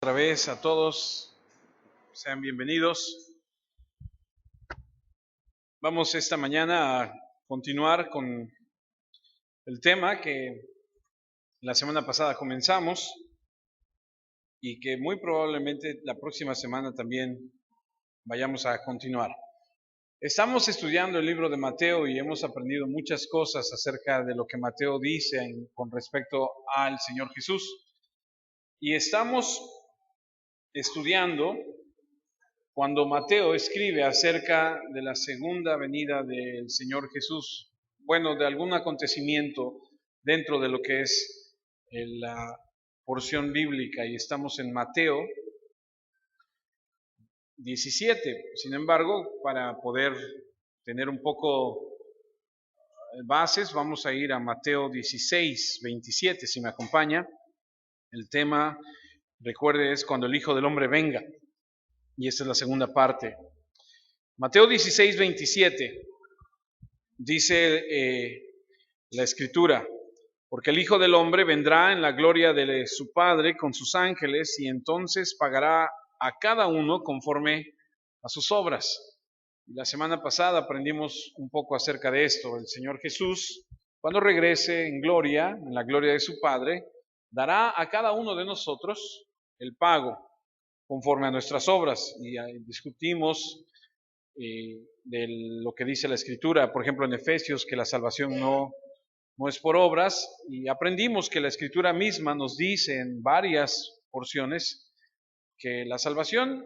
Otra vez a todos, sean bienvenidos. Vamos esta mañana a continuar con el tema que la semana pasada comenzamos y que muy probablemente la próxima semana también vayamos a continuar. Estamos estudiando el libro de Mateo y hemos aprendido muchas cosas acerca de lo que Mateo dice con respecto al Señor Jesús. Y estamos estudiando cuando Mateo escribe acerca de la segunda venida del Señor Jesús, bueno, de algún acontecimiento dentro de lo que es la porción bíblica, y estamos en Mateo 17. Sin embargo, para poder tener un poco bases, vamos a ir a Mateo 16, 27, si me acompaña. El tema, recuerde, es cuando el Hijo del Hombre venga. Y esta es la segunda parte. Mateo 16, 27 dice la Escritura: porque el Hijo del Hombre vendrá en la gloria de su Padre con sus ángeles, y entonces pagará a cada uno conforme a sus obras. Y la semana pasada aprendimos un poco acerca de esto. El Señor Jesús, cuando regrese en gloria, en la gloria de su Padre, dará a cada uno de nosotros el pago conforme a nuestras obras. Y discutimos de lo que dice la Escritura, por ejemplo en Efesios, que la salvación no es por obras, y aprendimos que la Escritura misma nos dice en varias porciones que la salvación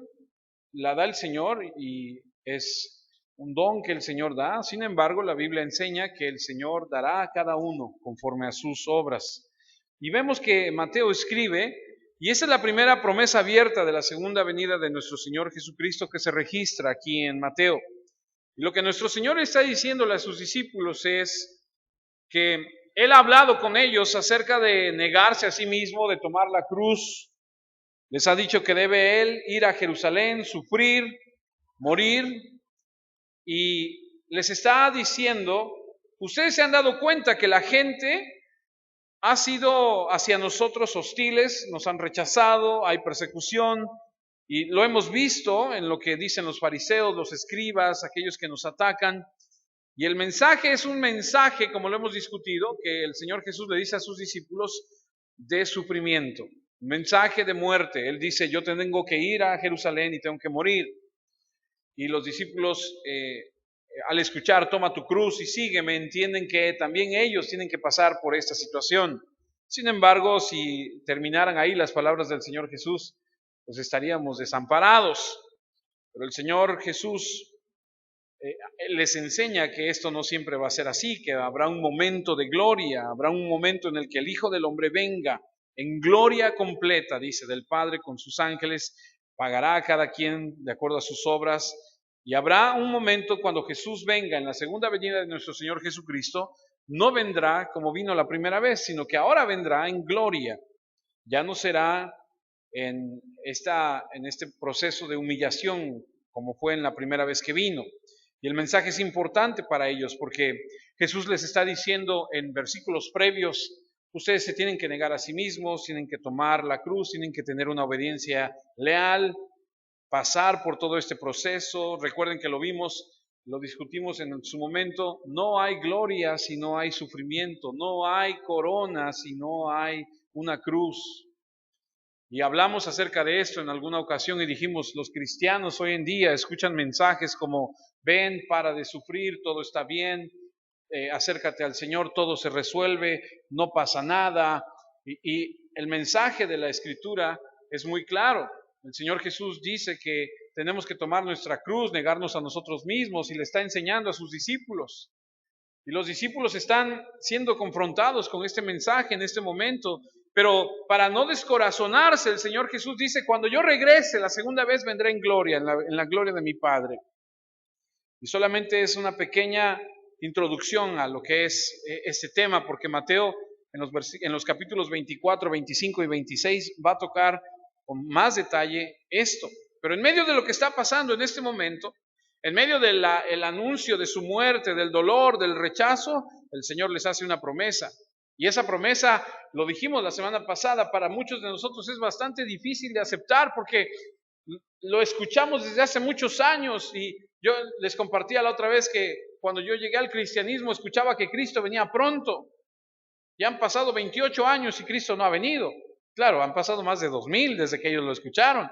la da el Señor y es un don que el Señor da. Sin embargo, la Biblia enseña que el Señor dará a cada uno conforme a sus obras. Y vemos que Mateo escribe, y esa es la primera promesa abierta de la segunda venida de nuestro Señor Jesucristo que se registra aquí en Mateo. Y lo que nuestro Señor está diciéndole a sus discípulos es que Él ha hablado con ellos acerca de negarse a sí mismo, de tomar la cruz. Les ha dicho que debe Él ir a Jerusalén, sufrir, morir, y les está diciendo: ustedes se han dado cuenta que la gente ha sido hacia nosotros hostiles, nos han rechazado, hay persecución, y lo hemos visto en lo que dicen los fariseos, los escribas, aquellos que nos atacan. Y el mensaje es un mensaje, como lo hemos discutido, que el Señor Jesús le dice a sus discípulos, de sufrimiento, un mensaje de muerte. Él dice: yo tengo que ir a Jerusalén y tengo que morir. Y los discípulos, al escuchar toma tu cruz y sígueme, entienden que también ellos tienen que pasar por esta situación. Sin embargo, si terminaran ahí las palabras del Señor Jesús, pues estaríamos desamparados. Pero el Señor Jesús les enseña que esto no siempre va a ser así, que habrá un momento de gloria, habrá un momento en el que el Hijo del Hombre venga en gloria completa, dice, del Padre con sus ángeles, pagará a cada quien de acuerdo a sus obras, y habrá un momento cuando Jesús venga en la segunda venida de nuestro Señor Jesucristo. No vendrá como vino la primera vez, sino que ahora vendrá en gloria. Ya no será en este proceso de humillación como fue en la primera vez que vino. Y el mensaje es importante para ellos porque Jesús les está diciendo en versículos previos: ustedes se tienen que negar a sí mismos, tienen que tomar la cruz, tienen que tener una obediencia leal, pasar por todo este proceso. Recuerden que lo vimos, lo discutimos en su momento: no hay gloria si no hay sufrimiento, no hay corona si no hay una cruz. Y hablamos acerca de esto en alguna ocasión y dijimos: los cristianos hoy en día escuchan mensajes como: ven, para de sufrir, todo está bien, acércate al Señor, todo se resuelve, no pasa nada. Y el mensaje de la Escritura es muy claro. El Señor Jesús dice que tenemos que tomar nuestra cruz, negarnos a nosotros mismos, y le está enseñando a sus discípulos. Y los discípulos están siendo confrontados con este mensaje en este momento. Pero para no descorazonarse, el Señor Jesús dice: cuando yo regrese la segunda vez vendré en gloria, en la gloria de mi Padre. Y solamente es una pequeña introducción a lo que es este tema, porque Mateo en los capítulos 24, 25 y 26 va a tocar con más detalle esto. Pero en medio de lo que está pasando en este momento, en medio del anuncio de su muerte, del dolor, del rechazo, el Señor les hace una promesa. Y esa promesa lo dijimos la semana pasada, para muchos de nosotros es bastante difícil de aceptar porque lo escuchamos desde hace muchos años, y yo les compartía la otra vez que cuando yo llegué al cristianismo escuchaba que Cristo venía pronto. Ya han pasado 28 años y Cristo no ha venido. Claro, han pasado más de 2000 desde que ellos lo escucharon.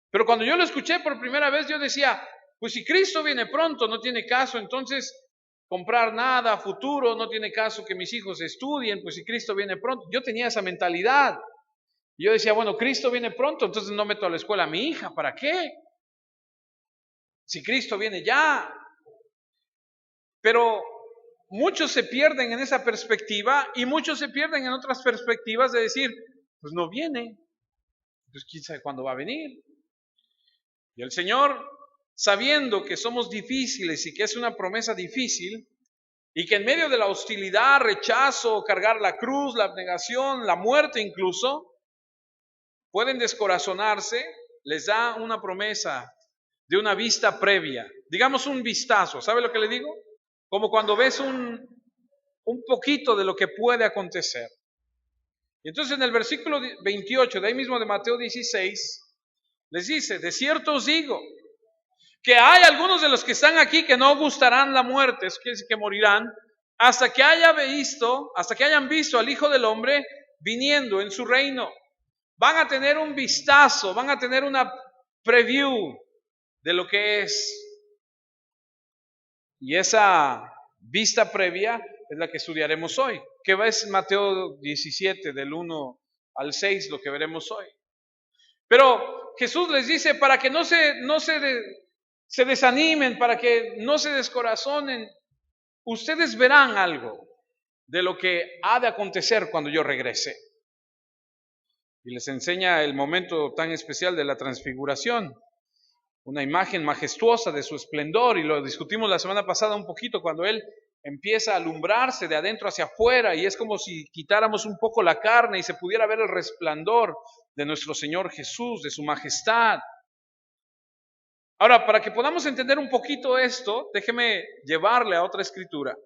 Pero cuando yo lo escuché por primera vez, yo decía, pues si Cristo viene pronto, no tiene caso entonces comprar nada a futuro, no tiene caso que mis hijos estudien, pues si Cristo viene pronto. Yo tenía esa mentalidad. Yo decía, bueno, Cristo viene pronto, entonces no meto a la escuela a mi hija, ¿para qué? Si Cristo viene ya. Pero muchos se pierden en esa perspectiva y muchos se pierden en otras perspectivas de decir, pues no viene, pues quién sabe cuándo va a venir. Y el Señor, sabiendo que somos difíciles y que es una promesa difícil, y que en medio de la hostilidad, rechazo, cargar la cruz, la abnegación, la muerte incluso, pueden descorazonarse, les da una promesa de una vista previa, digamos un vistazo. ¿Sabe lo que le digo? Como cuando ves un poquito de lo que puede acontecer. Y entonces en el versículo 28, de ahí mismo de Mateo 16, les dice, de cierto os digo, que hay algunos de los que están aquí que no gustarán la muerte, eso quiere decir que morirán, hasta que hayan visto al Hijo del Hombre viniendo en su reino. Van a tener un vistazo, van a tener una preview de lo que es. Y esa vista previa es la que estudiaremos hoy, que es Mateo 17, del 1 al 6, lo que veremos hoy. Pero Jesús les dice, para que no se desanimen, para que no se descorazonen, ustedes verán algo de lo que ha de acontecer cuando yo regrese. Y les enseña el momento tan especial de la transfiguración, una imagen majestuosa de su esplendor, y lo discutimos la semana pasada un poquito, cuando Él empieza a alumbrarse de adentro hacia afuera, y es como si quitáramos un poco la carne y se pudiera ver el resplandor de nuestro Señor Jesús, de su majestad. Ahora, para que podamos entender un poquito esto, déjeme llevarle a otra escritura,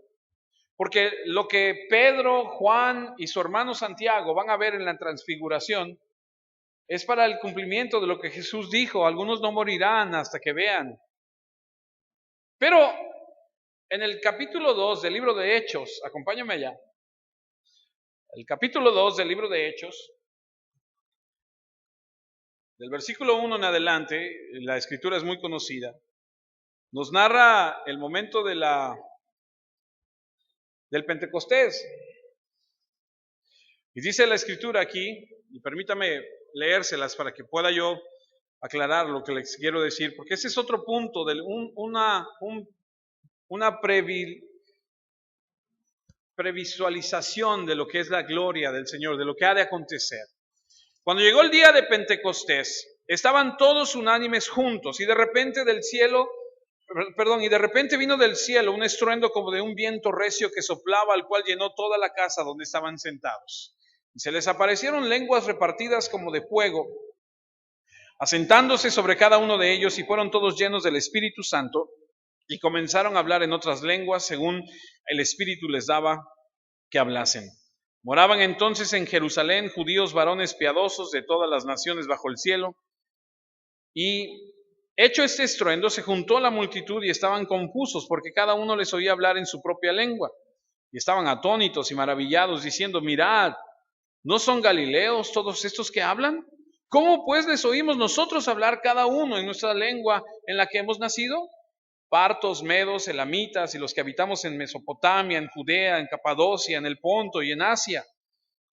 porque lo que Pedro, Juan y su hermano Santiago van a ver en la transfiguración es para el cumplimiento de lo que Jesús dijo, algunos no morirán hasta que vean. Pero en el capítulo 2 del libro de Hechos, acompáñame allá, el capítulo 2 del libro de Hechos, del versículo 1 en adelante, la escritura es muy conocida, nos narra el momento del Pentecostés. Y dice la escritura aquí, y permítame leérselas para que pueda yo aclarar lo que les quiero decir, porque ese es otro punto de una previsualización de lo que es la gloria del Señor, de lo que ha de acontecer. Cuando llegó el día de Pentecostés, estaban todos unánimes juntos, y de repente vino del cielo un estruendo como de un viento recio que soplaba, al cual llenó toda la casa donde estaban sentados. Y se les aparecieron lenguas repartidas como de fuego, asentándose sobre cada uno de ellos, y fueron todos llenos del Espíritu Santo, y comenzaron a hablar en otras lenguas según el Espíritu les daba que hablasen. Moraban entonces en Jerusalén judíos varones piadosos de todas las naciones bajo el cielo. Y hecho este estruendo, se juntó la multitud y estaban confusos, porque cada uno les oía hablar en su propia lengua. Y estaban atónitos y maravillados, diciendo, mirad, ¿no son galileos todos estos que hablan? ¿Cómo pues les oímos nosotros hablar cada uno en nuestra lengua en la que hemos nacido? Partos, medos, elamitas y los que habitamos en Mesopotamia, en Judea, en Capadocia, en el Ponto y en Asia,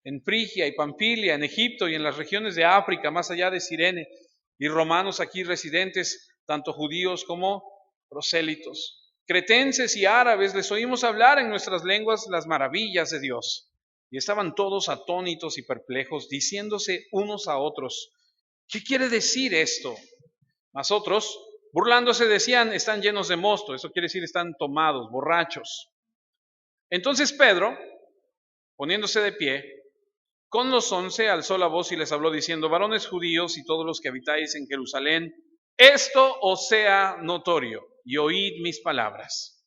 en Frigia y Pamfilia, en Egipto y en las regiones de África, más allá de Cirene, y romanos aquí residentes, tanto judíos como prosélitos. Cretenses y árabes, les oímos hablar en nuestras lenguas las maravillas de Dios. Y estaban todos atónitos y perplejos, diciéndose unos a otros, ¿qué quiere decir esto? Mas otros, burlándose, decían, están llenos de mosto. Eso quiere decir, están tomados, borrachos. Entonces Pedro, poniéndose de pie, con los 11 alzó la voz y les habló diciendo, varones judíos y todos los que habitáis en Jerusalén, esto os sea notorio, y oíd mis palabras,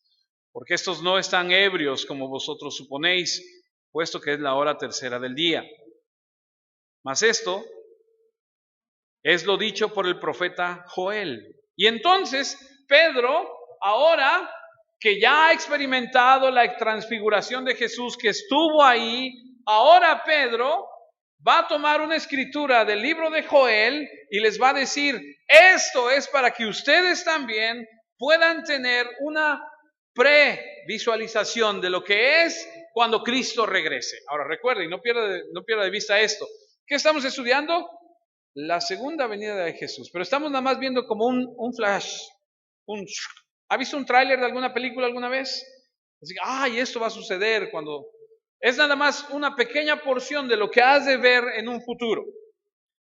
porque estos no están ebrios como vosotros suponéis, puesto que es la hora tercera del día. Mas esto es lo dicho por el profeta Joel. Y entonces Pedro, ahora que ya ha experimentado la transfiguración de Jesús, que estuvo ahí, ahora Pedro va a tomar una escritura del libro de Joel y les va a decir, esto es para que ustedes también puedan tener una previsualización de lo que es cuando Cristo regrese. Ahora recuerden, no pierda de vista esto. ¿Qué estamos estudiando? La segunda venida de Jesús, pero estamos nada más viendo como un flash. ¿Ha visto un tráiler de alguna película alguna vez? Así que, esto va a suceder cuando... Es nada más una pequeña porción de lo que has de ver en un futuro.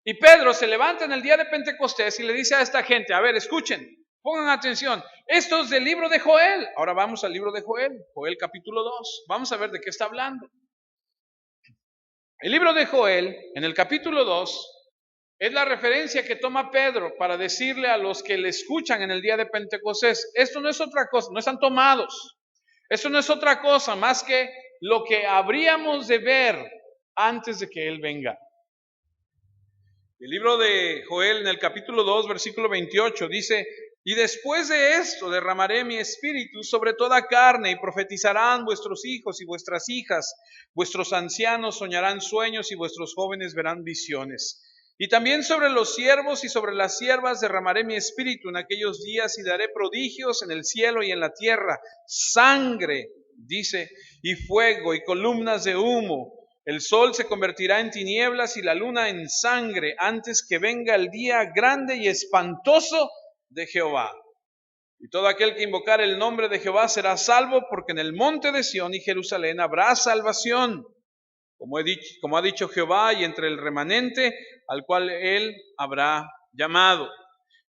Y Pedro se levanta en el día de Pentecostés y le dice a esta gente, a ver, escuchen, pongan atención, esto es del libro de Joel. Ahora vamos al libro de Joel, Joel capítulo 2. Vamos a ver de qué está hablando. El libro de Joel, en el capítulo 2, es la referencia que toma Pedro para decirle a los que le escuchan en el día de Pentecostés, esto no es otra cosa, no están tomados. Esto no es otra cosa más que lo que habríamos de ver antes de que Él venga. El libro de Joel en el capítulo 2, versículo 28 dice, y después de esto derramaré mi espíritu sobre toda carne y profetizarán vuestros hijos y vuestras hijas, vuestros ancianos soñarán sueños y vuestros jóvenes verán visiones. Y también sobre los siervos y sobre las siervas derramaré mi espíritu en aquellos días y daré prodigios en el cielo y en la tierra, sangre, dice, y fuego y columnas de humo. El sol se convertirá en tinieblas y la luna en sangre antes que venga el día grande y espantoso de Jehová. Y todo aquel que invocar el nombre de Jehová será salvo, porque en el monte de Sión y Jerusalén habrá salvación, como ha dicho Jehová, y entre el remanente al cual él habrá llamado.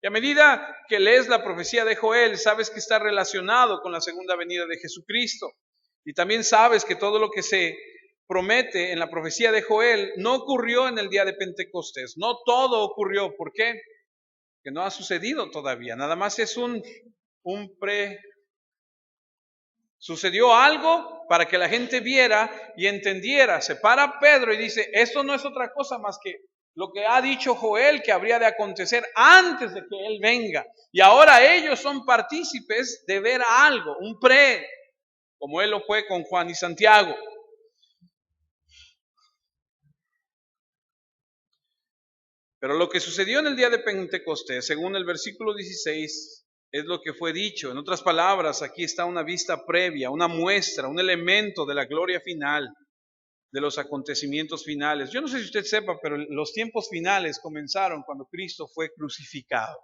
Y a medida que lees la profecía de Joel, sabes que está relacionado con la segunda venida de Jesucristo. Y también sabes que todo lo que se promete en la profecía de Joel no ocurrió en el día de Pentecostés. No todo ocurrió. ¿Por qué? Que no ha sucedido todavía. Nada más es Sucedió algo para que la gente viera y entendiera. Se para Pedro y dice, esto no es otra cosa más que lo que ha dicho Joel que habría de acontecer antes de que él venga. Y ahora ellos son partícipes de ver algo, un como él lo fue con Juan y Santiago. Pero lo que sucedió en el día de Pentecostés, según el versículo 16, es lo que fue dicho. En otras palabras, aquí está una vista previa, una muestra, un elemento de la gloria final, de los acontecimientos finales. Yo no sé si usted sepa, pero los tiempos finales comenzaron cuando Cristo fue crucificado.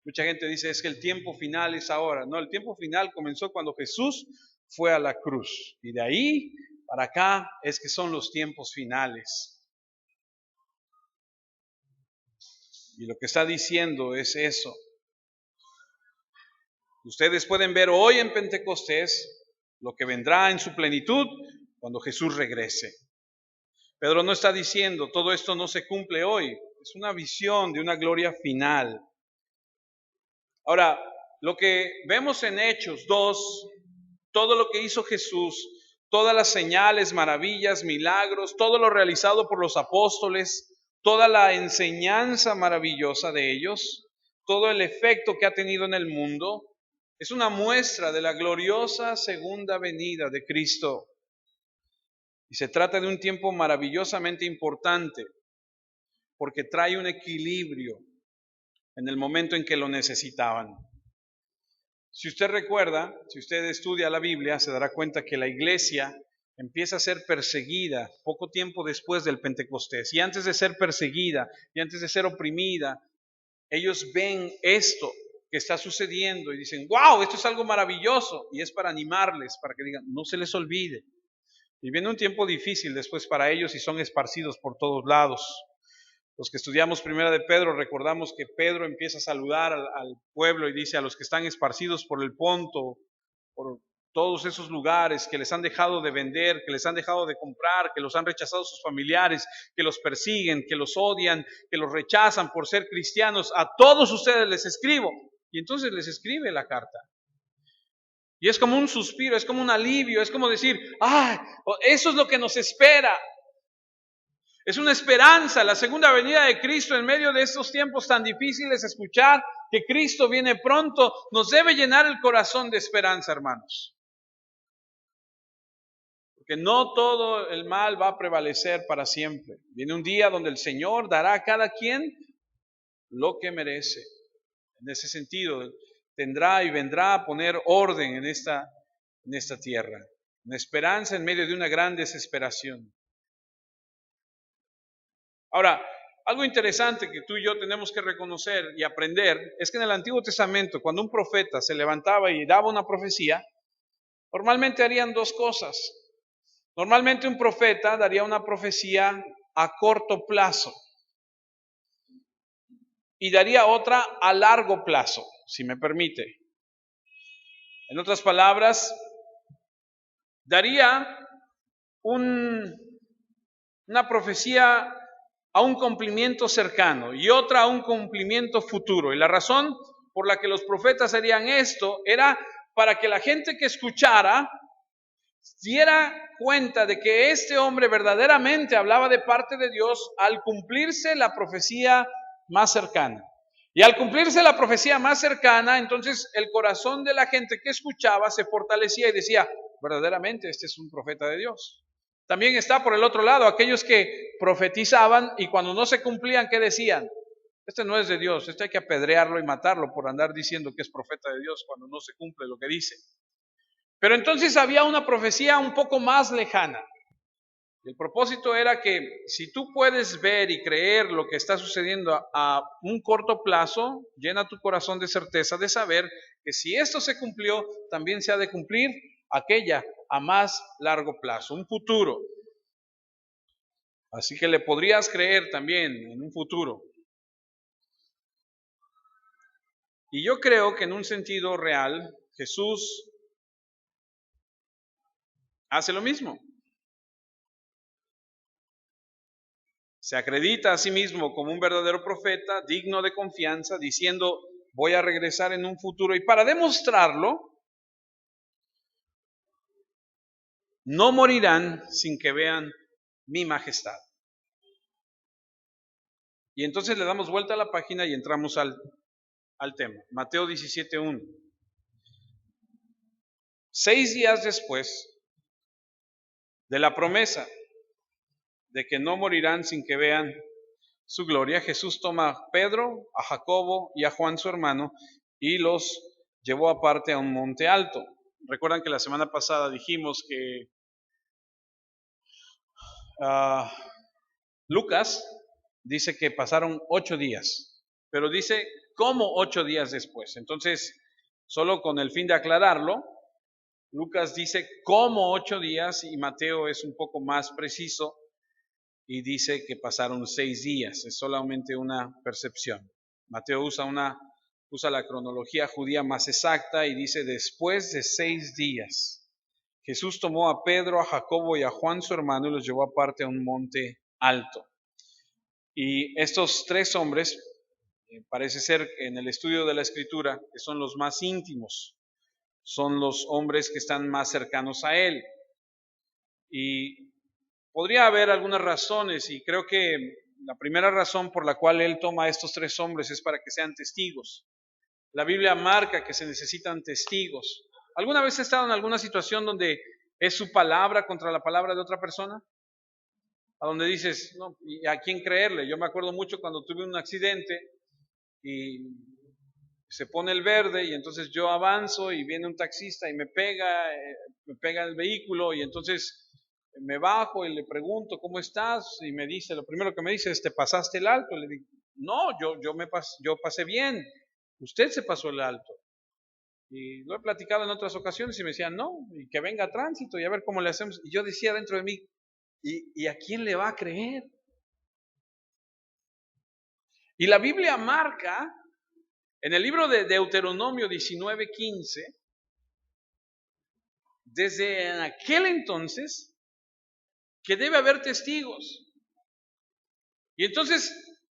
Mucha gente dice, es que el tiempo final es ahora. No, el tiempo final comenzó cuando Jesús fue a la cruz. Y de ahí para acá es que son los tiempos finales. Y lo que está diciendo es eso. Ustedes pueden ver hoy en Pentecostés lo que vendrá en su plenitud cuando Jesús regrese. Pedro no está diciendo, todo esto no se cumple hoy. Es una visión de una gloria final. Ahora, lo que vemos en Hechos 2, todo lo que hizo Jesús, todas las señales, maravillas, milagros, todo lo realizado por los apóstoles, toda la enseñanza maravillosa de ellos, todo el efecto que ha tenido en el mundo, es una muestra de la gloriosa segunda venida de Cristo. Y se trata de un tiempo maravillosamente importante, porque trae un equilibrio en el momento en que lo necesitaban. Si usted recuerda, si usted estudia la Biblia, se dará cuenta que la iglesia empieza a ser perseguida poco tiempo después del Pentecostés. Y antes de ser perseguida y antes de ser oprimida, ellos ven esto que está sucediendo y dicen, wow, esto es algo maravilloso. Y es para animarles, para que digan, no se les olvide. Y viene un tiempo difícil después para ellos y son esparcidos por todos lados. Los que estudiamos Primera de Pedro, recordamos que Pedro empieza a saludar al pueblo y dice a los que están esparcidos por el Ponto, por todos esos lugares que les han dejado de vender, que les han dejado de comprar, que los han rechazado sus familiares, que los persiguen, que los odian, que los rechazan por ser cristianos, a todos ustedes les escribo. Y entonces les escribe la carta. Y es como un suspiro, es como un alivio, es como decir, eso es lo que nos espera. Es una esperanza, la segunda venida de Cristo en medio de estos tiempos tan difíciles. Escuchar que Cristo viene pronto nos debe llenar el corazón de esperanza, hermanos. Porque no todo el mal va a prevalecer para siempre. Viene un día donde el Señor dará a cada quien lo que merece. En ese sentido, tendrá y vendrá a poner orden en esta tierra. Una esperanza en medio de una gran desesperación. Ahora, algo interesante que tú y yo tenemos que reconocer y aprender es que en el Antiguo Testamento, cuando un profeta se levantaba y daba una profecía, normalmente harían dos cosas. Normalmente un profeta daría una profecía a corto plazo y daría otra a largo plazo, si me permite. En otras palabras, daría una profecía a un cumplimiento cercano y otra a un cumplimiento futuro. Y la razón por la que los profetas harían esto era para que la gente que escuchara diera cuenta de que este hombre verdaderamente hablaba de parte de Dios al cumplirse la profecía más cercana. Y al cumplirse la profecía más cercana, entonces el corazón de la gente que escuchaba se fortalecía y decía, verdaderamente este es un profeta de Dios. También está por el otro lado aquellos que profetizaban y cuando no se cumplían, ¿qué decían? Este no es de Dios, este hay que apedrearlo y matarlo por andar diciendo que es profeta de Dios cuando no se cumple lo que dice. Pero entonces había una profecía un poco más lejana. El propósito era que si tú puedes ver y creer lo que está sucediendo a un corto plazo, llena tu corazón de certeza de saber que si esto se cumplió, también se ha de cumplir aquella a más largo plazo, un futuro. Así que le podrías creer también en un futuro. Y yo creo que en un sentido real, Jesús hace lo mismo. Se acredita a sí mismo como un verdadero profeta, digno de confianza, diciendo, voy a regresar en un futuro. Y para demostrarlo, no morirán sin que vean mi majestad. Y entonces le damos vuelta a la página y entramos al tema. Mateo 17:1. 6 días después de la promesa de que no morirán sin que vean su gloria, Jesús toma a Pedro, a Jacobo y a Juan su hermano y los llevó aparte a un monte alto. Recuerdan que la semana pasada dijimos que Lucas dice que pasaron 8 días, pero dice como 8 días después. Entonces, solo con el fin de aclararlo, Lucas dice como 8 días y Mateo es un poco más preciso y dice que pasaron 6 días. Es solamente una percepción. Mateo usa la cronología judía más exacta y dice después de 6 días. Jesús tomó a Pedro, a Jacobo y a Juan su hermano y los llevó aparte a un monte alto. Y estos 3 hombres, parece ser en el estudio de la Escritura, que son los más íntimos, son los hombres que están más cercanos a Él. Y podría haber algunas razones y creo que la primera razón por la cual Él toma a estos 3 hombres es para que sean testigos. La Biblia marca que se necesitan testigos. ¿Alguna vez has estado en alguna situación donde es su palabra contra la palabra de otra persona? A donde dices, no, ¿y a quién creerle? Yo me acuerdo mucho cuando tuve un accidente y se pone el verde y entonces yo avanzo y viene un taxista y me pega el vehículo y entonces me bajo y le pregunto, ¿cómo estás? Y me dice, lo primero que me dice es, ¿te pasaste el alto? Le digo, no, yo pasé bien, usted se pasó el alto. Y lo he platicado en otras ocasiones y me decían, no, y que venga tránsito y a ver cómo le hacemos. Y yo decía dentro de mí, ¿y a quién le va a creer? Y la Biblia marca, en el libro de Deuteronomio 19:15, desde aquel entonces, que debe haber testigos. Y entonces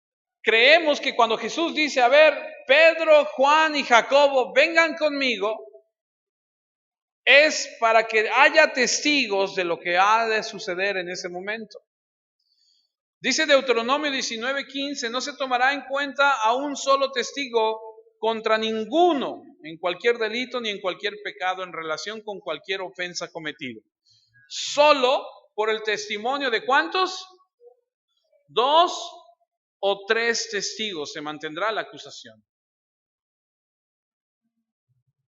creemos que cuando Jesús dice, a ver, Pedro, Juan y Jacobo, vengan conmigo, es para que haya testigos de lo que ha de suceder en ese momento. Dice Deuteronomio 19:15, no se tomará en cuenta a un solo testigo contra ninguno en cualquier delito ni en cualquier pecado en relación con cualquier ofensa cometida. Solo por el testimonio de ¿cuántos? 2 o 3 testigos se mantendrá la acusación.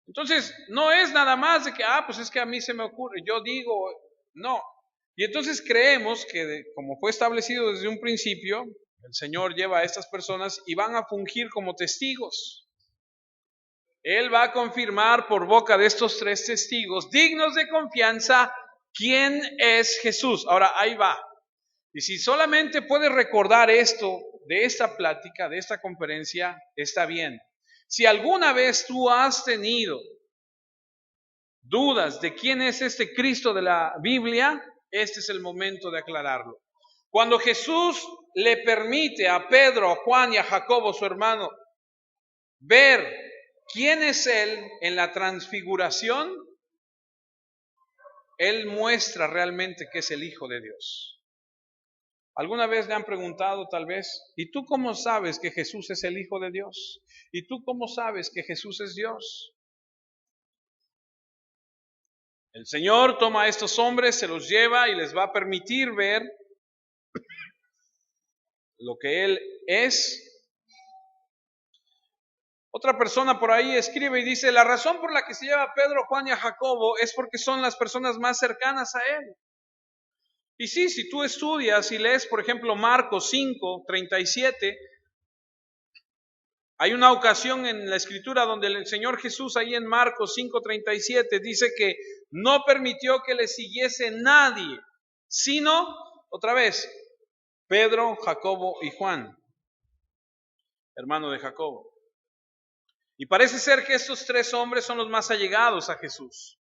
Entonces, no es nada más de que, pues es que a mí se me ocurre, yo digo, no. Y entonces creemos que, como fue establecido desde un principio, el Señor lleva a estas personas y van a fungir como testigos. Él va a confirmar por boca de estos 3 testigos dignos de confianza quién es Jesús. Ahora, ahí va. Y si solamente puedes recordar esto de esta plática, de esta conferencia, está bien. Si alguna vez tú has tenido dudas de quién es este Cristo de la Biblia, este es el momento de aclararlo. Cuando Jesús le permite a Pedro, a Juan y a Jacobo, su hermano, ver quién es Él en la transfiguración, Él muestra realmente que es el Hijo de Dios. ¿Alguna vez le han preguntado tal vez, ¿y tú cómo sabes que Jesús es el Hijo de Dios? ¿Y tú cómo sabes que Jesús es Dios? El Señor toma a estos hombres, se los lleva y les va a permitir ver lo que Él es. Otra persona por ahí escribe y dice, la razón por la que se lleva a Pedro, Juan y a Jacobo es porque son las personas más cercanas a Él. Y sí, si tú estudias y lees, por ejemplo, Marcos 5:37, hay una ocasión en la Escritura donde el Señor Jesús, ahí en Marcos 5:37, dice que no permitió que le siguiese nadie, sino, otra vez, Pedro, Jacobo y Juan, hermano de Jacobo. Y parece ser que estos 3 hombres son los más allegados a Jesús.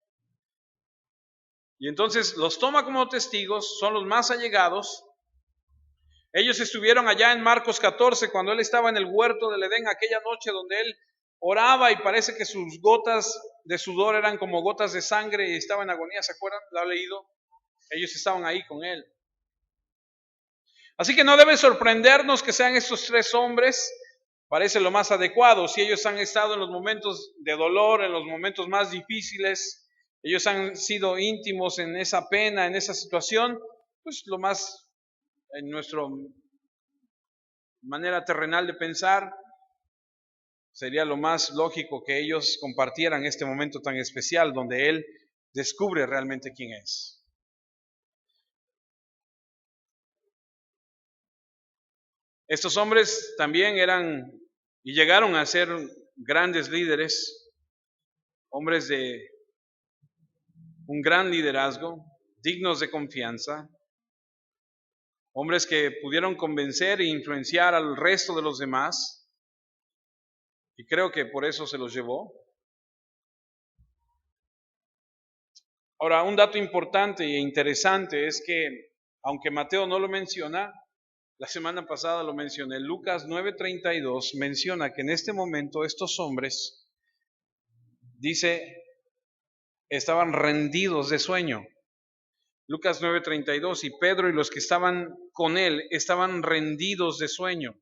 Y entonces los toma como testigos, son los más allegados. Ellos estuvieron allá en Marcos 14 cuando él estaba en el huerto del Edén, aquella noche donde él oraba y parece que sus gotas de sudor eran como gotas de sangre y estaba en agonía, ¿se acuerdan? ¿Lo ha leído? Ellos estaban ahí con él. Así que no debe sorprendernos que sean estos 3 hombres, parece lo más adecuado. Si ellos han estado en los momentos de dolor, en los momentos más difíciles, ellos han sido íntimos en esa pena, en esa situación, pues lo más, en nuestra manera terrenal de pensar, sería lo más lógico que ellos compartieran este momento tan especial donde Él descubre realmente quién es. Estos hombres también eran y llegaron a ser grandes líderes, hombres de un gran liderazgo, dignos de confianza, hombres que pudieron convencer e influenciar al resto de los demás, y creo que por eso se los llevó. Ahora, un dato importante e interesante es que, aunque Mateo no lo menciona, la semana pasada lo mencioné, Lucas 9:32 menciona que en este momento estos hombres, dice, estaban rendidos de sueño. Lucas 9:32, y Pedro y los que estaban con él estaban rendidos de sueño.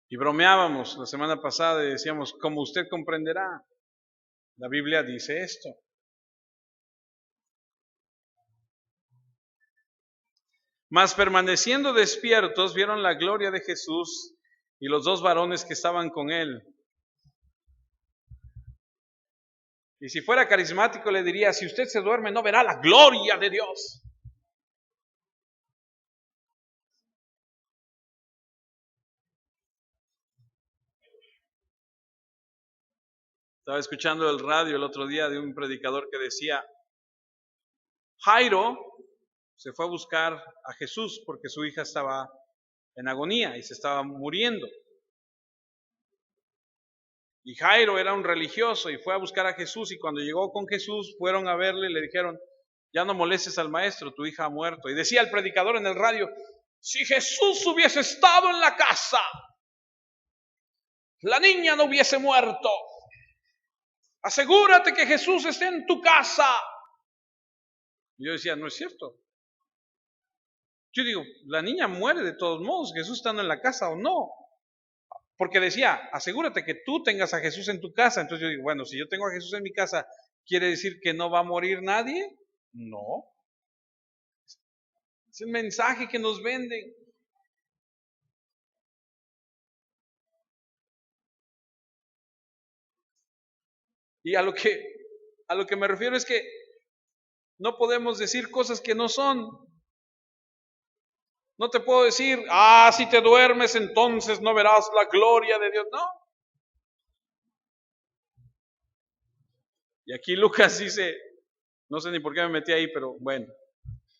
Y bromeábamos la semana pasada y decíamos, como usted comprenderá, la Biblia dice esto. Mas permaneciendo despiertos, vieron la gloria de Jesús y los 2 varones que estaban con él. Y si fuera carismático le diría, si usted se duerme no verá la gloria de Dios. Estaba escuchando el radio el otro día de un predicador que decía, Jairo se fue a buscar a Jesús porque su hija estaba en agonía y se estaba muriendo. Y Jairo era un religioso y fue a buscar a Jesús, y cuando llegó con Jesús fueron a verle y le dijeron, ya no molestes al maestro, tu hija ha muerto. Y decía el predicador en el radio, si Jesús hubiese estado en la casa, la niña no hubiese muerto. Asegúrate que Jesús esté en tu casa. Yo decía, no es cierto. Yo digo, la niña muere de todos modos, Jesús estando en la casa o no. Porque decía, asegúrate que tú tengas a Jesús en tu casa. Entonces yo digo, bueno, si yo tengo a Jesús en mi casa, ¿quiere decir que no va a morir nadie? No. Es el mensaje que nos venden. Y a lo que me refiero es que no podemos decir cosas que no son. No te puedo decir, si te duermes entonces no verás la gloria de Dios. No. Y aquí Lucas dice, no sé ni por qué me metí ahí, pero bueno.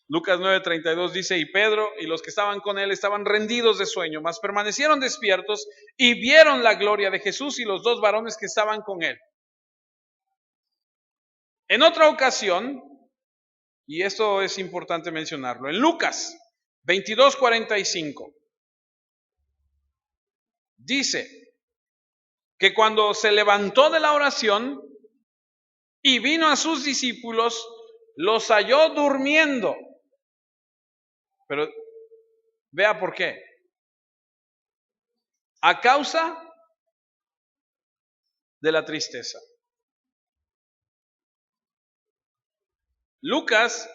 Lucas 9:32 dice, y Pedro y los que estaban con él estaban rendidos de sueño, mas permanecieron despiertos y vieron la gloria de Jesús y los dos varones que estaban con él. En otra ocasión, y esto es importante mencionarlo, en Lucas 22:45, dice que cuando se levantó de la oración y vino a sus discípulos, los halló durmiendo. Pero vea por qué. A causa de la tristeza. Lucas,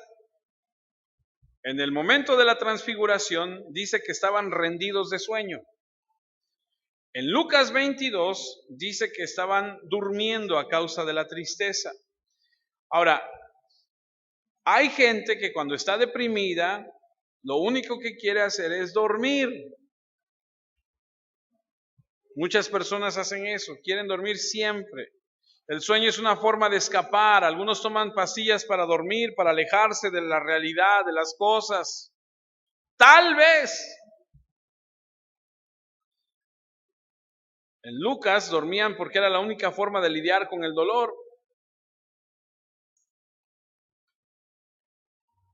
en el momento de la transfiguración, dice que estaban rendidos de sueño. En Lucas 22 dice que estaban durmiendo a causa de la tristeza. Ahora, hay gente que cuando está deprimida, lo único que quiere hacer es dormir. Muchas personas hacen eso, quieren dormir siempre. El sueño es una forma de escapar. Algunos toman pastillas para dormir, para alejarse de la realidad, de las cosas. Tal vez. En Lucas dormían porque era la única forma de lidiar con el dolor.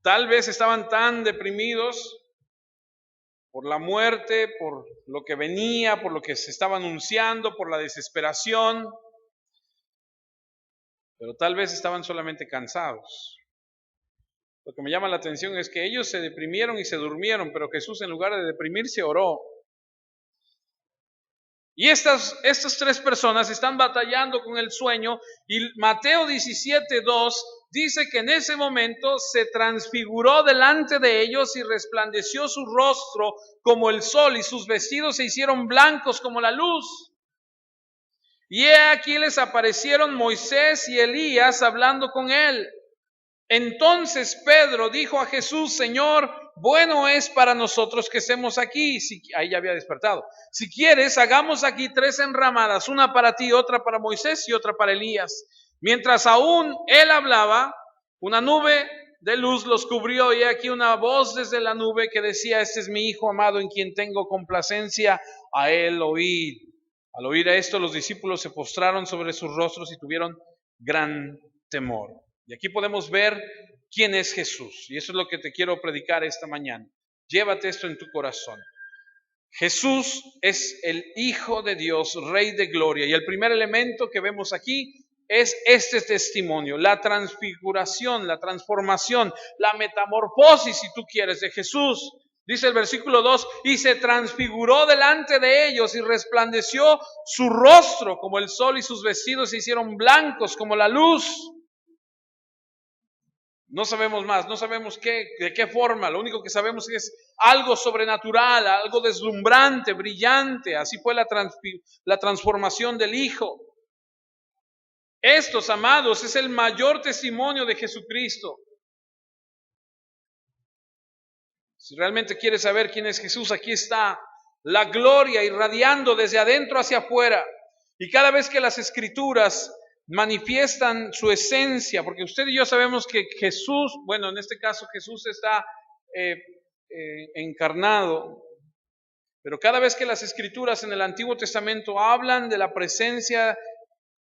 Tal vez estaban tan deprimidos por la muerte, por lo que venía, por lo que se estaba anunciando, por la desesperación, pero tal vez estaban solamente cansados. Lo que me llama la atención es que ellos se deprimieron y se durmieron, pero Jesús en lugar de deprimirse oró. Y estas tres personas están batallando con el sueño y Mateo 17:2 dice que en ese momento se transfiguró delante de ellos y resplandeció su rostro como el sol y sus vestidos se hicieron blancos como la luz. Y he aquí les aparecieron Moisés y Elías hablando con él. Entonces Pedro dijo a Jesús, Señor, bueno es para nosotros que estemos aquí. Ahí ya había despertado. Si quieres, hagamos aquí 3 enramadas, una para ti, otra para Moisés y otra para Elías. Mientras aún él hablaba, una nube de luz los cubrió y aquí una voz desde la nube que decía, este es mi Hijo amado en quien tengo complacencia, a él oíd. Al oír esto, los discípulos se postraron sobre sus rostros y tuvieron gran temor. Y aquí podemos ver quién es Jesús. Y eso es lo que te quiero predicar esta mañana. Llévate esto en tu corazón. Jesús es el Hijo de Dios, Rey de Gloria. Y el primer elemento que vemos aquí es este testimonio, la transfiguración, la transformación, la metamorfosis, si tú quieres, de Jesús. Dice el versículo 2, y se transfiguró delante de ellos y resplandeció su rostro como el sol y sus vestidos se hicieron blancos como la luz. No sabemos más, no sabemos de qué forma, lo único que sabemos es algo sobrenatural, algo deslumbrante, brillante. Así fue la transformación del Hijo. Estos, amados, es el mayor testimonio de Jesucristo. Si realmente quieres saber quién es Jesús, aquí está la gloria irradiando desde adentro hacia afuera. Y cada vez que las Escrituras manifiestan su esencia, porque usted y yo sabemos que Jesús, bueno, en este caso Jesús está encarnado, pero cada vez que las Escrituras en el Antiguo Testamento hablan de la presencia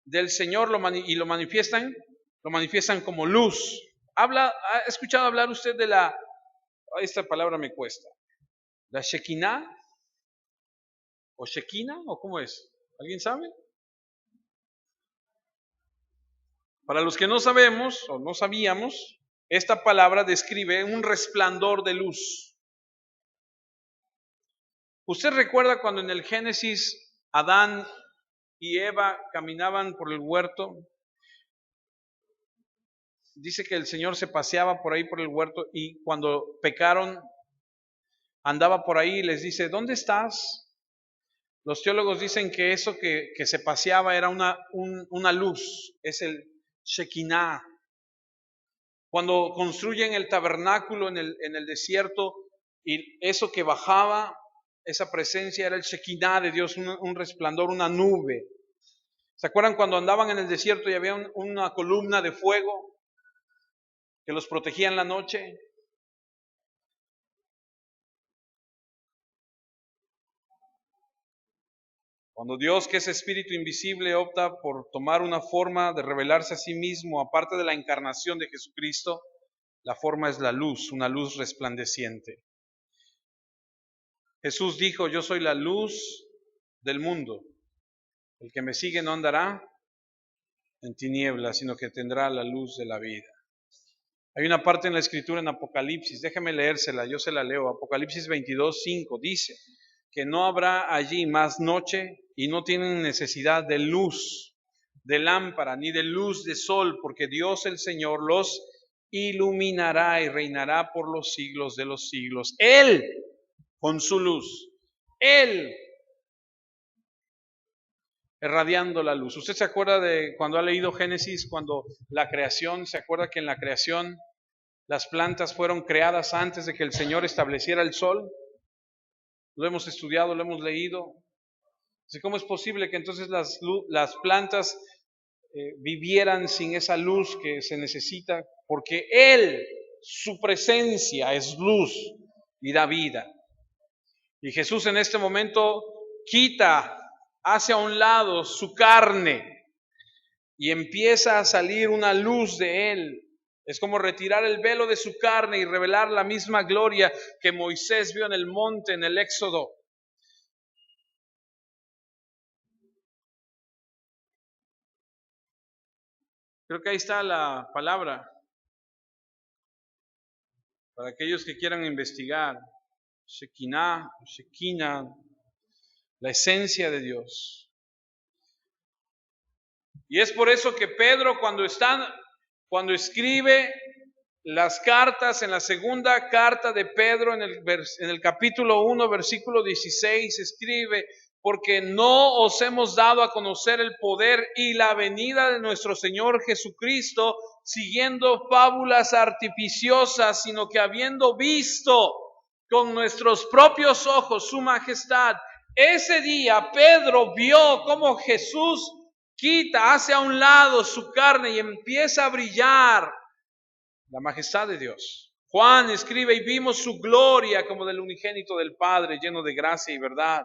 del Señor y lo manifiestan como luz. ¿Ha escuchado hablar usted de esta palabra me cuesta, la Shekinah o Shekinah o cómo es? ¿Alguien sabe? Para los que no sabemos o no sabíamos, esta palabra describe un resplandor de luz. ¿Usted recuerda cuando en el Génesis Adán y Eva caminaban por el huerto? Dice que el Señor se paseaba por ahí por el huerto y cuando pecaron andaba por ahí y les dice, ¿dónde estás? Los teólogos dicen que eso que se paseaba era una luz, es el Shekinah. Cuando construyen el tabernáculo en el desierto y eso que bajaba, esa presencia era el Shekinah de Dios, un resplandor, una nube. ¿Se acuerdan cuando andaban en el desierto y había una columna de fuego que los protegía en la noche? Cuando Dios, que es espíritu invisible, opta por tomar una forma de revelarse a sí mismo, aparte de la encarnación de Jesucristo, la forma es la luz, una luz resplandeciente. Jesús dijo, yo soy la luz del mundo. El que me sigue no andará en tinieblas, sino que tendrá la luz de la vida. Hay una parte en la Escritura en Apocalipsis, déjeme leérsela, yo se la leo. Apocalipsis 22:5 dice que no habrá allí más noche y no tienen necesidad de luz, de lámpara, ni de luz de sol, porque Dios el Señor los iluminará y reinará por los siglos de los siglos. Él con su luz, Él irradiando la luz. ¿Usted se acuerda de cuando ha leído Génesis, cuando la creación, se acuerda que en la creación las plantas fueron creadas antes de que el Señor estableciera el sol? Lo hemos estudiado, lo hemos leído. ¿Cómo es posible que entonces las plantas vivieran sin esa luz que se necesita? Porque Él, su presencia es luz y da vida. Y Jesús en este momento quita hacia un lado su carne y empieza a salir una luz de Él. Es como retirar el velo de su carne y revelar la misma gloria que Moisés vio en el monte, en el Éxodo. Creo que ahí está la palabra para aquellos que quieran investigar. Shekinah, la esencia de Dios. Y es por eso que Pedro cuando escribe las cartas, en la segunda carta de Pedro, en el capítulo 1, versículo 16, escribe, porque no os hemos dado a conocer el poder y la venida de nuestro Señor Jesucristo, siguiendo fábulas artificiosas, sino que habiendo visto con nuestros propios ojos su majestad. Ese día Pedro vio cómo Jesús hace a un lado su carne y empieza a brillar la majestad de Dios. Juan escribe, y vimos su gloria como del unigénito del Padre, lleno de gracia y verdad.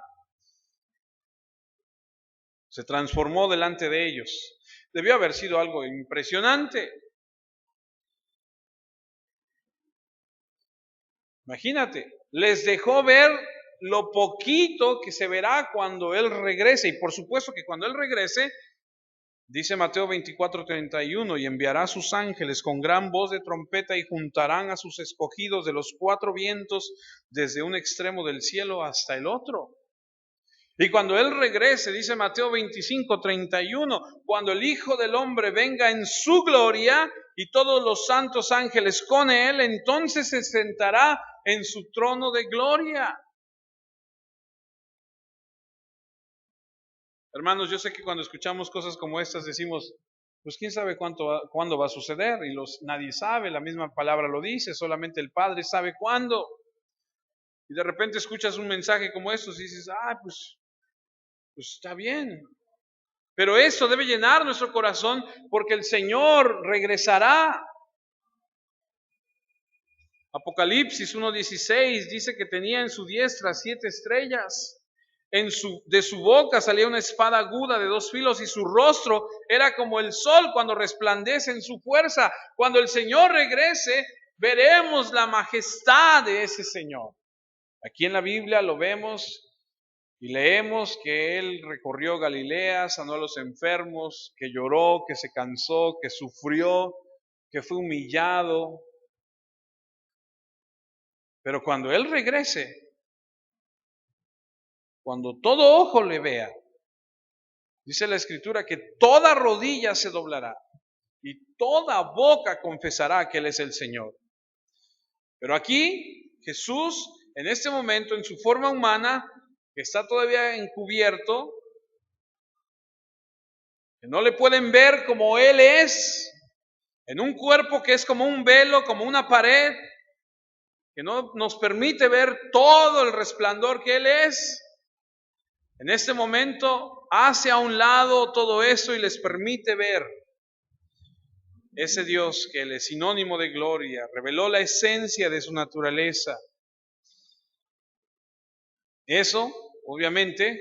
Se transformó delante de ellos. Debió haber sido algo impresionante. Imagínate, les dejó ver lo poquito que se verá cuando Él regrese. Y por supuesto que cuando Él regrese, dice Mateo 24:31, y enviará a sus ángeles con gran voz de trompeta y juntarán a sus escogidos de los cuatro vientos desde un extremo del cielo hasta el otro. Y cuando Él regrese, dice Mateo 25:31, cuando el Hijo del Hombre venga en su gloria y todos los santos ángeles con Él, entonces se sentará en su trono de gloria. Hermanos, yo sé que cuando escuchamos cosas como estas decimos, pues quién sabe cuándo va a suceder, y nadie sabe, la misma palabra lo dice, solamente el Padre sabe cuándo. Y de repente escuchas un mensaje como estos y dices, pues está bien. Pero eso debe llenar nuestro corazón porque el Señor regresará. Apocalipsis 1:16 dice que tenía en su diestra 7 estrellas. De su boca salía una espada aguda de 2 filos y su rostro era como el sol cuando resplandece en su fuerza. Cuando el Señor regrese, veremos la majestad de ese Señor. Aquí en la Biblia lo vemos Y leemos que Él recorrió Galilea, sanó a los enfermos, que lloró, que se cansó, que sufrió, que fue humillado. Pero cuando Él regrese, cuando todo ojo le vea, dice la Escritura que toda rodilla se doblará y toda boca confesará que Él es el Señor. Pero aquí Jesús, en este momento, en su forma humana, que está todavía encubierto, que no le pueden ver como Él es, en un cuerpo que es como un velo, como una pared, que no nos permite ver todo el resplandor que Él es. En este momento hace a un lado todo eso y les permite ver ese Dios que Él es sinónimo de gloria, reveló la esencia de su naturaleza. Eso, obviamente,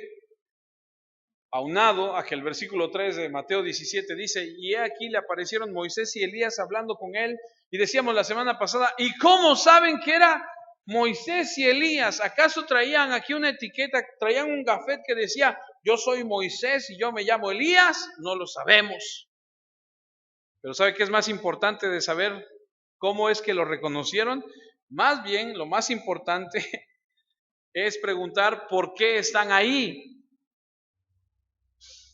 aunado a que el versículo 3 de Mateo 17 dice, y he aquí le aparecieron Moisés y Elías hablando con él, y decíamos la semana pasada, ¿y cómo saben que era Moisés y Elías? ¿Acaso traían aquí una etiqueta, traían un gafet que decía, yo soy Moisés y yo me llamo Elías? No lo sabemos. Pero ¿sabe qué es más importante de saber cómo es que lo reconocieron? Más bien, lo más importante es preguntar por qué están ahí.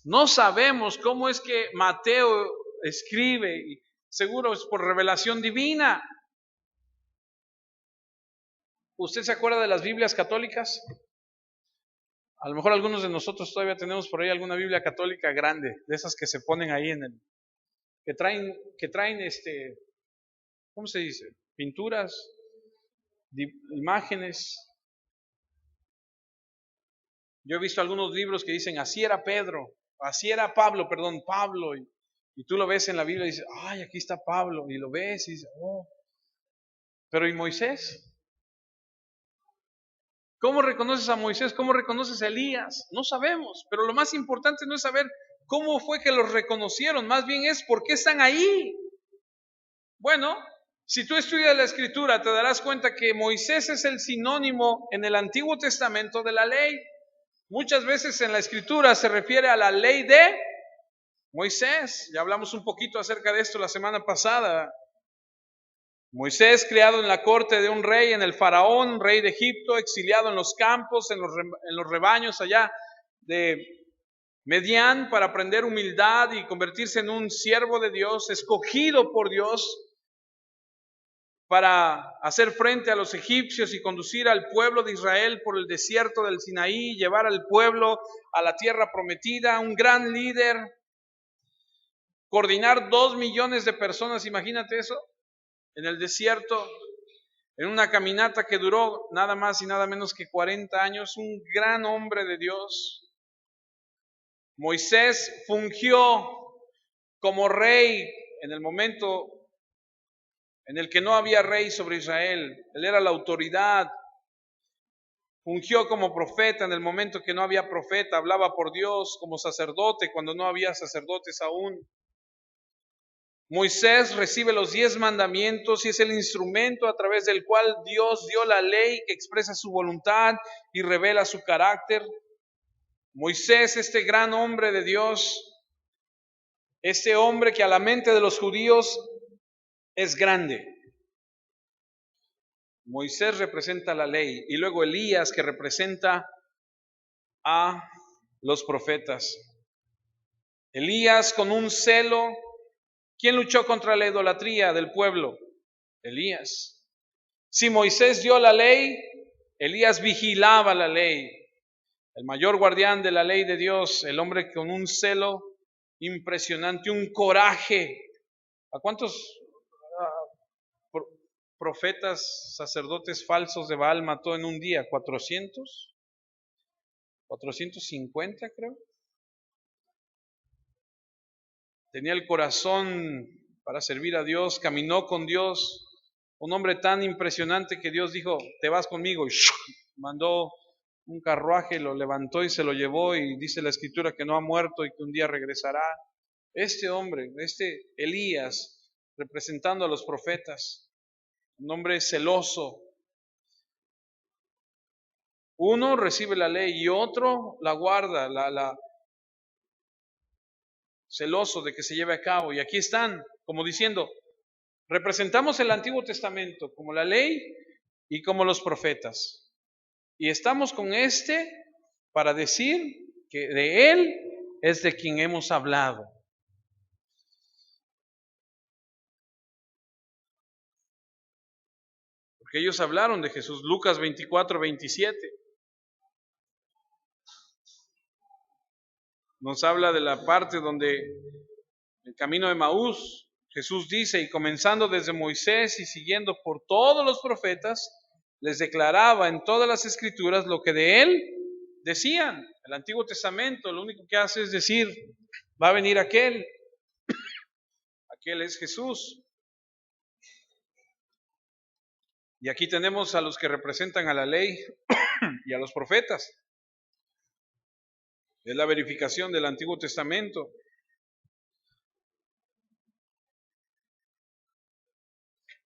No sabemos cómo es que Mateo escribe, y seguro es por revelación divina. ¿Usted se acuerda de las Biblias católicas? A lo mejor algunos de nosotros todavía tenemos por ahí alguna Biblia católica grande, de esas que se ponen ahí que traen ¿cómo se dice? Pinturas, imágenes. Yo he visto algunos libros que dicen, así era Pablo, y tú lo ves en la Biblia y dices, ay, aquí está Pablo, y lo ves y dices, oh, pero ¿y Moisés? ¿Cómo reconoces a Moisés? ¿Cómo reconoces a Elías? No sabemos, pero lo más importante no es saber cómo fue que los reconocieron, más bien es por qué están ahí. Bueno, si tú estudias la Escritura, te darás cuenta que Moisés es el sinónimo en el Antiguo Testamento de la ley. Muchas veces en la Escritura se refiere a la ley de Moisés. Ya hablamos un poquito acerca de esto la semana pasada. Moisés, criado en la corte de un rey, en el faraón, rey de Egipto, exiliado en los campos, en los rebaños allá de Medián, para aprender humildad y convertirse en un siervo de Dios, escogido por Dios para hacer frente a los egipcios y conducir al pueblo de Israel por el desierto del Sinaí, llevar al pueblo a la tierra prometida, un gran líder, coordinar 2 millones de personas, imagínate eso, en el desierto, en una caminata que duró nada más y nada menos que 40 años, un gran hombre de Dios. Moisés fungió como rey en el momento en el que no había rey sobre Israel. Él era la autoridad. Fungió como profeta en el momento que no había profeta. Hablaba por Dios como sacerdote cuando no había sacerdotes aún. Moisés recibe los 10 mandamientos y es el instrumento a través del cual Dios dio la ley que expresa su voluntad y revela su carácter. Moisés, este gran hombre de Dios, este hombre que a la mente de los judíos es grande. Moisés representa la ley y luego Elías que representa a los profetas. Elías con un celo. ¿Quién luchó contra la idolatría del pueblo? Elías. Si Moisés dio la ley, Elías vigilaba la ley. El mayor guardián de la ley de Dios, el hombre con un celo impresionante, un coraje. ¿A cuántos profetas, sacerdotes falsos de Baal mató en un día? ¿400? ¿450 creo? Tenía el corazón para servir a Dios, caminó con Dios, un hombre tan impresionante que Dios dijo, te vas conmigo, y mandó un carruaje, lo levantó y se lo llevó, y dice la Escritura que no ha muerto y que un día regresará. Este hombre, este Elías, representando a los profetas, un hombre celoso, Uno recibe la ley y otro la guarda, celoso de que se lleve a cabo. Y aquí están, como diciendo, representamos el Antiguo Testamento como la ley y como los profetas. Y estamos con para decir que de Él es de quien hemos hablado. Porque ellos hablaron de Jesús. Lucas 24-27 nos habla de la parte donde el camino de Maús, Jesús dice, y comenzando desde Moisés y siguiendo por todos los profetas, les declaraba en todas las escrituras lo que de Él decían. El Antiguo Testamento lo único que hace es decir, va a venir aquel es Jesús. Y aquí tenemos a los que representan a la ley y a los profetas. Es la verificación del Antiguo Testamento.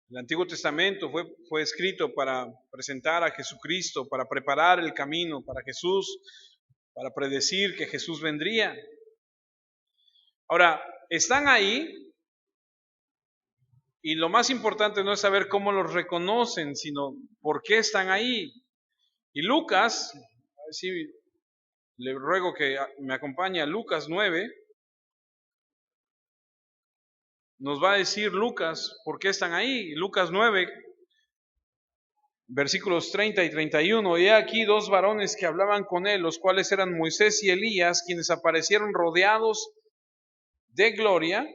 El Antiguo Testamento fue escrito para presentar a Jesucristo, para preparar el camino para Jesús, para predecir que Jesús vendría. Ahora, están ahí y lo más importante no es saber cómo los reconocen, sino por qué están ahí. Y Lucas, sí, le ruego que me acompañe a Lucas 9, nos va a decir Lucas por qué están ahí. Lucas 9, versículos 30 y 31. Y aquí dos varones que hablaban con él, los cuales eran Moisés y Elías, quienes aparecieron rodeados de gloria.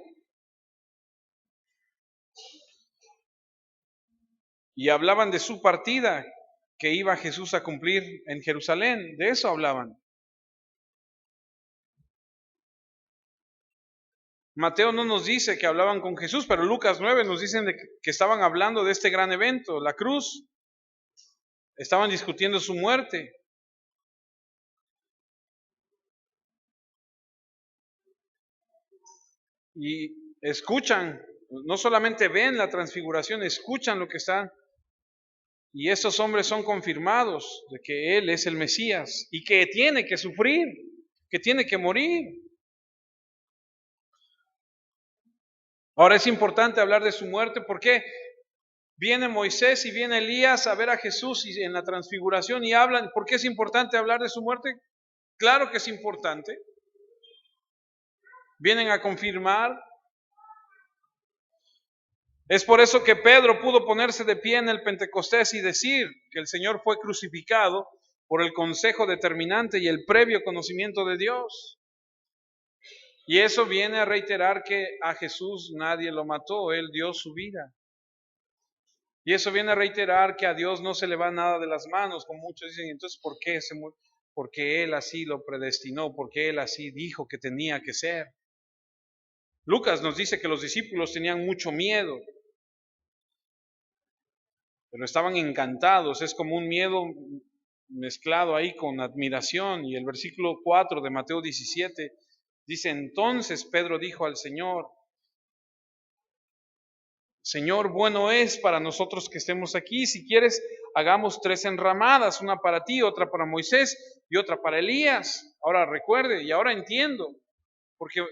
Y hablaban de su partida que iba Jesús a cumplir en Jerusalén. De eso hablaban. Mateo no nos dice que hablaban con Jesús, pero Lucas 9 nos dicen que estaban hablando de este gran evento, la cruz. Estaban discutiendo su muerte. Y escuchan, no solamente ven la transfiguración, escuchan lo que está. Y estos hombres son confirmados de que Él es el Mesías y que tiene que sufrir, que tiene que morir. Ahora es importante hablar de su muerte porque viene Moisés y viene Elías a ver a Jesús y en la transfiguración y hablan. ¿Por qué es importante hablar de su muerte? Claro que es importante. Vienen a confirmar. Es por eso que Pedro pudo ponerse de pie en el Pentecostés y decir que el Señor fue crucificado por el consejo determinante y el previo conocimiento de Dios. Y eso viene a reiterar que a Jesús nadie lo mató, Él dio su vida. Y eso viene a reiterar que a Dios no se le va nada de las manos, como muchos dicen. Entonces, ¿por qué se murió? Porque Él así lo predestinó, porque Él así dijo que tenía que ser. Lucas nos dice que los discípulos tenían mucho miedo, pero estaban encantados. Es como un miedo mezclado ahí con admiración. Y el versículo 4 de Mateo 17 dice, entonces Pedro dijo al Señor, Señor, bueno es para nosotros que estemos aquí. Si quieres, hagamos 3 enramadas, una para ti, otra para Moisés y otra para Elías. Ahora recuerde, y ahora entiendo, porque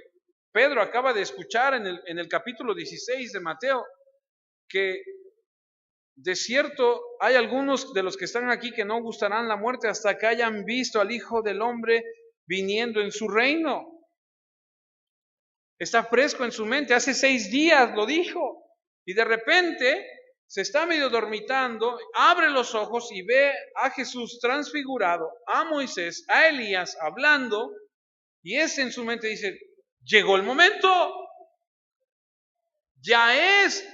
Pedro acaba de escuchar en el capítulo 16 de Mateo que de cierto hay algunos de los que están aquí que no gustarán la muerte hasta que hayan visto al Hijo del Hombre viniendo en su reino. Está fresco en su mente, hace 6 días lo dijo. Y de repente se está medio dormitando, abre los ojos y ve a Jesús transfigurado, a Moisés, a Elías hablando, y ese en su mente dice, llegó el momento, ya es.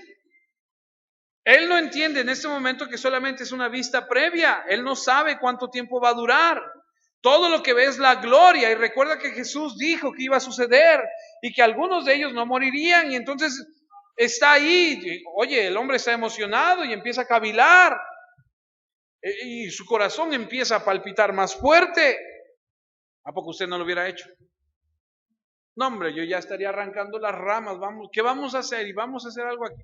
Él no entiende en este momento que solamente es una vista previa, él no sabe cuánto tiempo va a durar. Todo lo que ve es la gloria, y recuerda que Jesús dijo que iba a suceder y que algunos de ellos no morirían, y entonces está ahí, oye, el hombre está emocionado y empieza a cavilar y su corazón empieza a palpitar más fuerte. ¿A poco usted no lo hubiera hecho? No, hombre, yo ya estaría arrancando las ramas. ¿Qué vamos a hacer? Y vamos a hacer algo aquí.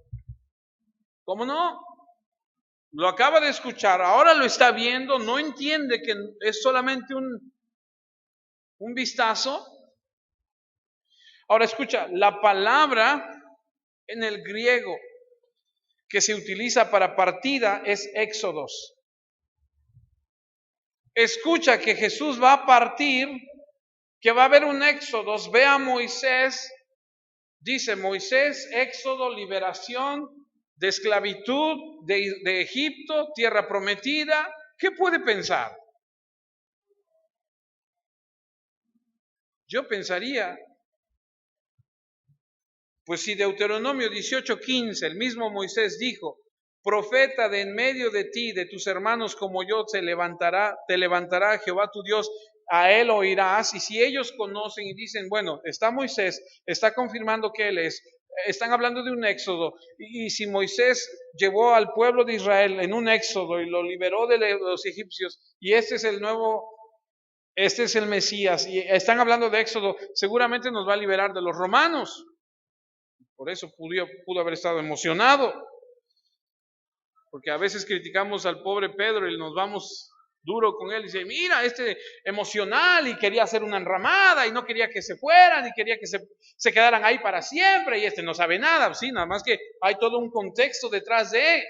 ¿Cómo no? lo acaba de escuchar, ahora lo está viendo, no entiende que es solamente un vistazo. Ahora escucha, la palabra en el griego que se utiliza para partida es éxodos. Escucha que Jesús va a partir, que va a haber un éxodo. Ve a Moisés, dice Moisés, éxodo, liberación de esclavitud de Egipto, tierra prometida. ¿Qué puede pensar? Yo pensaría, pues si Deuteronomio 18:15, el mismo Moisés dijo, profeta de en medio de ti, de tus hermanos como yo, te levantará Jehová tu Dios, a él oirás. Y si ellos conocen y dicen, bueno, está Moisés, está confirmando que él es, están hablando de un éxodo, y si Moisés llevó al pueblo de Israel en un éxodo y lo liberó de los egipcios, y este es el nuevo, este es el Mesías, y están hablando de éxodo, seguramente nos va a liberar de los romanos. Por eso pudo haber estado emocionado. Porque a veces criticamos al pobre Pedro y nos vamos duro con él y dice, mira, este emocional y quería hacer una enramada y no quería que se fueran y quería que se quedaran ahí para siempre y este no sabe nada. Sí, nada más que hay todo un contexto detrás de él.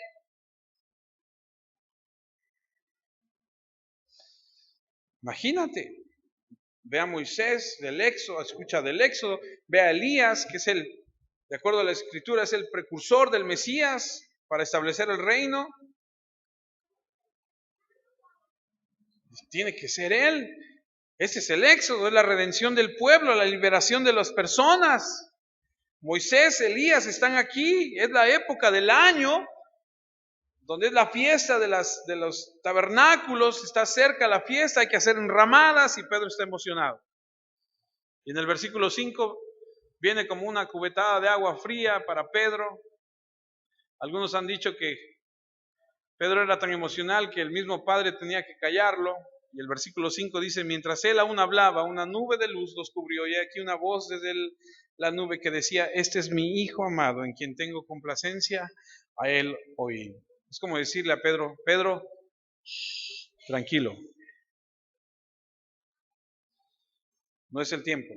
Imagínate, ve a Moisés del Éxodo, escucha del Éxodo, ve a Elías, que es de acuerdo a la Escritura, es el precursor del Mesías para establecer el reino. Tiene que ser él. Ese es el éxodo, es la redención del pueblo, la liberación de las personas. Moisés, Elías están aquí, es la época del año donde es la fiesta de los tabernáculos, está cerca la fiesta, hay que hacer enramadas y Pedro está emocionado. Y en el versículo 5 viene como una cubetada de agua fría para Pedro. Algunos han dicho que Pedro era tan emocional que el mismo Padre tenía que callarlo. Y el versículo 5 dice, mientras él aún hablaba, una nube de luz los cubrió, y aquí una voz desde la nube que decía, este es mi Hijo amado, en quien tengo complacencia, a él oí. Es como decirle a Pedro, Pedro, tranquilo, no es el tiempo.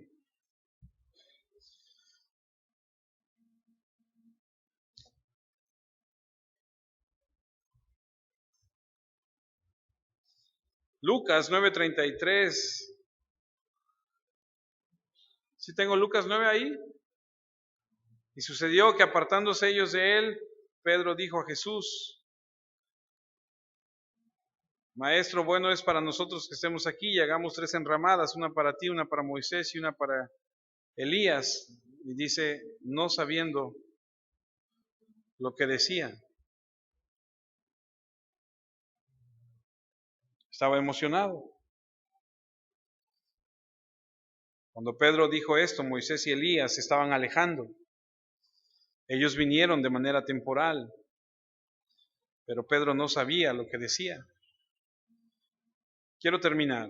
Lucas 9:33. ¿Sí tengo Lucas 9 ahí? Y sucedió que apartándose ellos de él, Pedro dijo a Jesús, Maestro, bueno es para nosotros que estemos aquí y hagamos 3 enramadas, una para ti, una para Moisés y una para Elías. Y dice, no sabiendo lo que decía. Estaba emocionado. Cuando Pedro dijo esto, Moisés y Elías se estaban alejando. Ellos vinieron de manera temporal, pero Pedro no sabía lo que decía. Quiero terminar.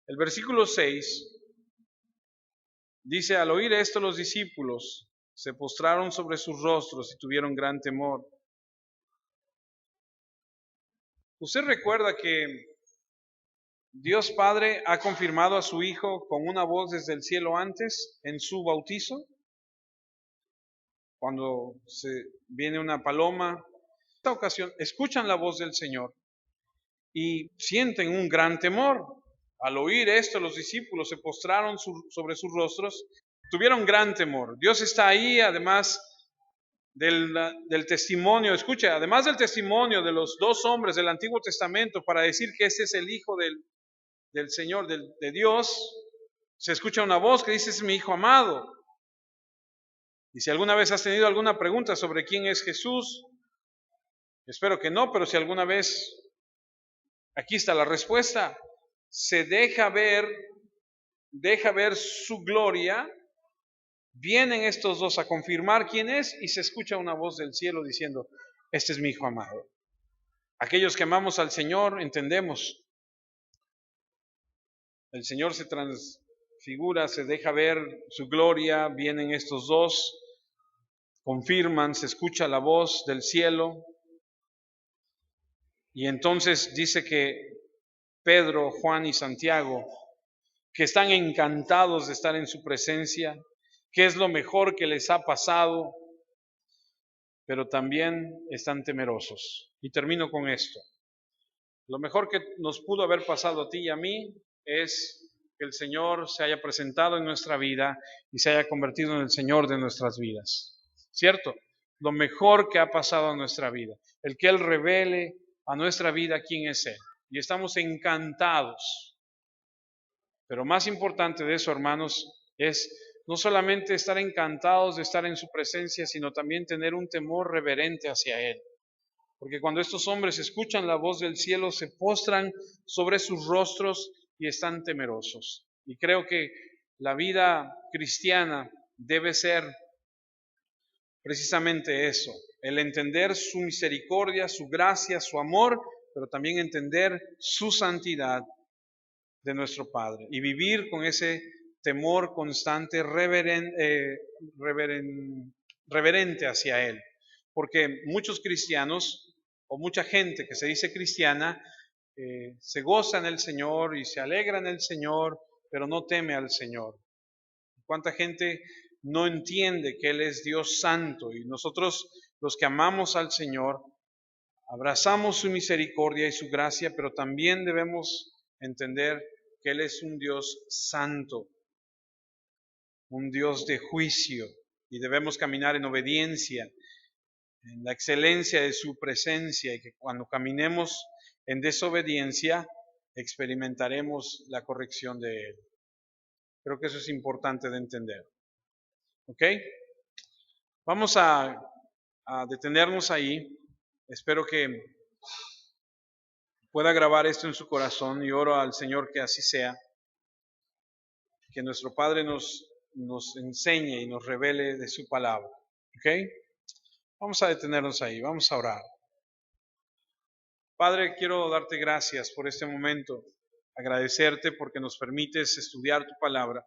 El versículo 6 dice, al oír esto los discípulos se postraron sobre sus rostros y tuvieron gran temor. ¿Usted recuerda que Dios Padre ha confirmado a su Hijo con una voz desde el cielo antes en su bautizo? Cuando viene una paloma, en esta ocasión escuchan la voz del Señor y sienten un gran temor. Al oír esto, los discípulos se postraron sobre sus rostros, tuvieron gran temor. Dios está ahí, además del testimonio, escucha, además del testimonio de los 2 hombres del Antiguo Testamento para decir que este es el Hijo del Señor, de Dios, se escucha una voz que dice, es mi Hijo amado. Y si alguna vez has tenido alguna pregunta sobre quién es Jesús, espero que no, pero si alguna vez, aquí está la respuesta. Se deja ver su gloria, vienen estos 2 a confirmar quién es y se escucha una voz del cielo diciendo, este es mi Hijo amado. Aquellos que amamos al Señor entendemos. El Señor se transfigura, se deja ver su gloria, vienen estos 2 confirman, se escucha la voz del cielo, y entonces dice que Pedro, Juan y Santiago, que están encantados de estar en su presencia, que es lo mejor que les ha pasado, pero también están temerosos. Y termino con esto. Lo mejor que nos pudo haber pasado a ti y a mí es que el Señor se haya presentado en nuestra vida y se haya convertido en el Señor de nuestras vidas. ¿Cierto? Lo mejor que ha pasado a nuestra vida. El que Él revele a nuestra vida quién es Él. Y estamos encantados. Pero más importante de eso, hermanos, es no solamente estar encantados de estar en su presencia, sino también tener un temor reverente hacia Él. Porque cuando estos hombres escuchan la voz del cielo, se postran sobre sus rostros y están temerosos. Y creo que la vida cristiana debe ser precisamente eso, el entender su misericordia, su gracia, su amor, pero también entender su santidad de nuestro Padre y vivir con ese temor constante, reverente hacia Él. Porque muchos cristianos o mucha gente que se dice cristiana se goza en el Señor y se alegra en el Señor, pero no teme al Señor. ¿Cuánta gente no entiende que Él es Dios santo? Y nosotros, los que amamos al Señor, abrazamos su misericordia y su gracia, pero también debemos entender que Él es un Dios santo, un Dios de juicio, y debemos caminar en obediencia, en la excelencia de su presencia, y que cuando caminemos en desobediencia experimentaremos la corrección de Él. Creo que eso es importante de entender. ¿Ok? Vamos a detenernos ahí. Espero que pueda grabar esto en su corazón y oro al Señor que así sea. Que nuestro Padre nos enseñe y nos revele de su palabra. ¿Ok? Vamos a detenernos ahí, vamos a orar. Padre, quiero darte gracias por este momento, agradecerte porque nos permites estudiar tu palabra.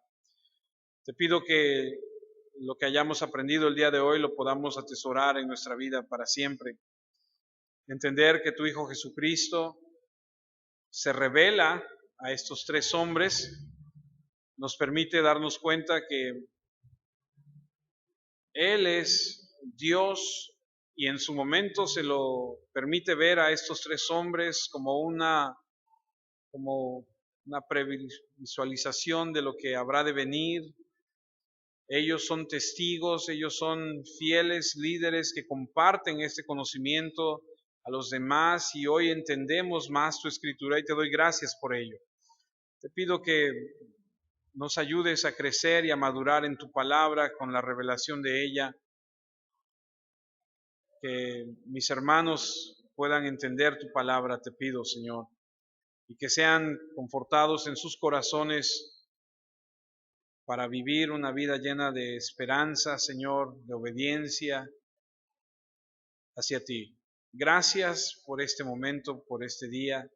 Te pido que lo que hayamos aprendido el día de hoy lo podamos atesorar en nuestra vida para siempre. Entender que tu Hijo Jesucristo se revela a estos tres hombres, nos permite darnos cuenta que Él es Dios y en su momento se lo permite ver a estos tres hombres como una previsualización de lo que habrá de venir. Ellos son testigos, ellos son fieles líderes que comparten este conocimiento a los demás y hoy entendemos más tu escritura y te doy gracias por ello. Te pido que nos ayudes a crecer y a madurar en tu palabra con la revelación de ella, que mis hermanos puedan entender tu palabra, te pido, Señor, y que sean confortados en sus corazones para vivir una vida llena de esperanza, Señor, de obediencia hacia ti. Gracias por este momento, por este día.